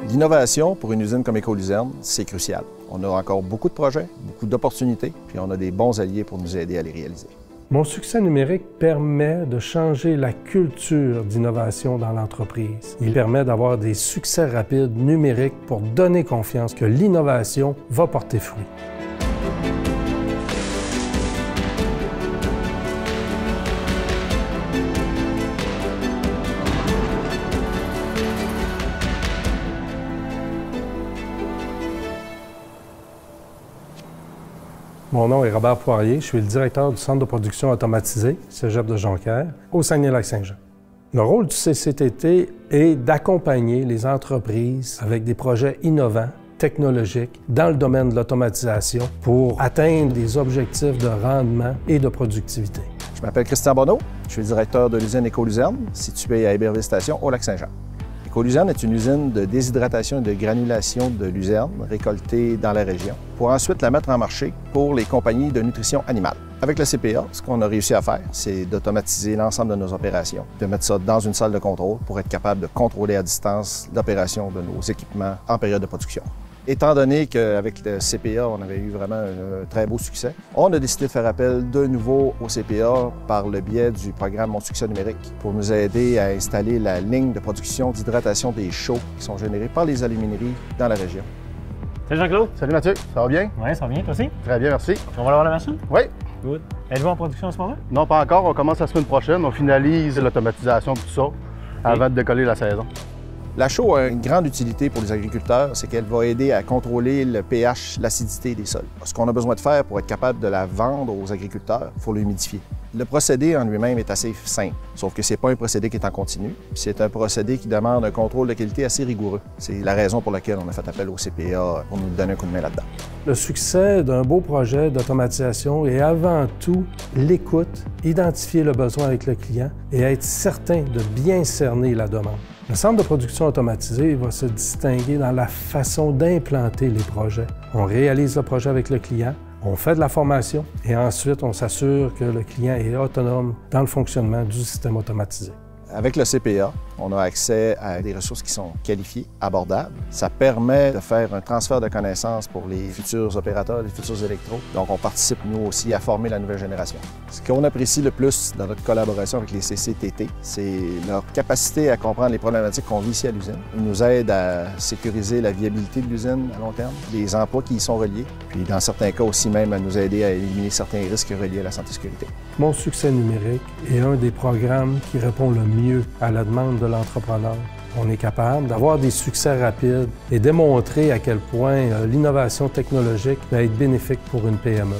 L'innovation pour une usine comme Écoluzerne, c'est crucial. On a encore beaucoup de projets, beaucoup d'opportunités, puis on a des bons alliés pour nous aider à les réaliser. Mon succès numérique permet de changer la culture d'innovation dans l'entreprise. Il permet d'avoir des succès rapides numériques pour donner confiance que l'innovation va porter fruit. Mon nom est Robert Poirier, je suis le directeur du Centre de production automatisé, Cégep de Jonquière, au Saguenay-Lac-Saint-Jean. Le rôle du CCTT est d'accompagner les entreprises avec des projets innovants, technologiques, dans le domaine de l'automatisation pour atteindre des objectifs de rendement et de productivité. Je m'appelle Christian Bonneau, je suis le directeur de l'usine Écoluzerne, située à Héberville Station, au Lac-Saint-Jean. Écoluzerne est une usine de déshydratation et de granulation de luzerne récoltée dans la région pour ensuite la mettre en marché pour les compagnies de nutrition animale. Avec le CPA, ce qu'on a réussi à faire, c'est d'automatiser l'ensemble de nos opérations, de mettre ça dans une salle de contrôle pour être capable de contrôler à distance l'opération de nos équipements en période de production. Étant donné qu'avec le CPA, on avait eu vraiment un très beau succès, on a décidé de faire appel de nouveau au CPA par le biais du programme Mon succès numérique pour nous aider à installer la ligne de production d'hydratation des chaux qui sont générés par les alumineries dans la région. Salut Jean-Claude. Salut Mathieu, ça va bien? Oui, ça va bien, toi aussi? Très bien, merci. On va avoir la machine? Oui. Good. Êtes-vous en production en ce moment? Non, pas encore. On commence la semaine prochaine. On finalise l'automatisation de tout ça avant de décoller la saison. La chaux a une grande utilité pour les agriculteurs, c'est qu'elle va aider à contrôler le pH, l'acidité des sols. Ce qu'on a besoin de faire pour être capable de la vendre aux agriculteurs, il faut l'humidifier. Le procédé en lui-même est assez simple, sauf que ce n'est pas un procédé qui est en continu. C'est un procédé qui demande un contrôle de qualité assez rigoureux. C'est la raison pour laquelle on a fait appel au CPA pour nous donner un coup de main là-dedans. Le succès d'un beau projet d'automatisation est avant tout l'écoute, identifier le besoin avec le client et être certain de bien cerner la demande. Le centre de production automatisé va se distinguer dans la façon d'implanter les projets. On réalise le projet avec le client, on fait de la formation et ensuite on s'assure que le client est autonome dans le fonctionnement du système automatisé. Avec le CPA, on a accès à des ressources qui sont qualifiées, abordables. Ça permet de faire un transfert de connaissances pour les futurs opérateurs, les futurs électros. Donc, on participe, nous aussi, à former la nouvelle génération. Ce qu'on apprécie le plus dans notre collaboration avec les CCTT, c'est leur capacité à comprendre les problématiques qu'on vit ici à l'usine. Ils nous aident à sécuriser la viabilité de l'usine à long terme, les emplois qui y sont reliés, puis dans certains cas aussi même à nous aider à éliminer certains risques reliés à la santé et sécurité. Mon succès numérique est un des programmes qui répond le mieux à la demande de l'entrepreneur. On est capable d'avoir des succès rapides et démontrer à quel point l'innovation technologique va être bénéfique pour une PME.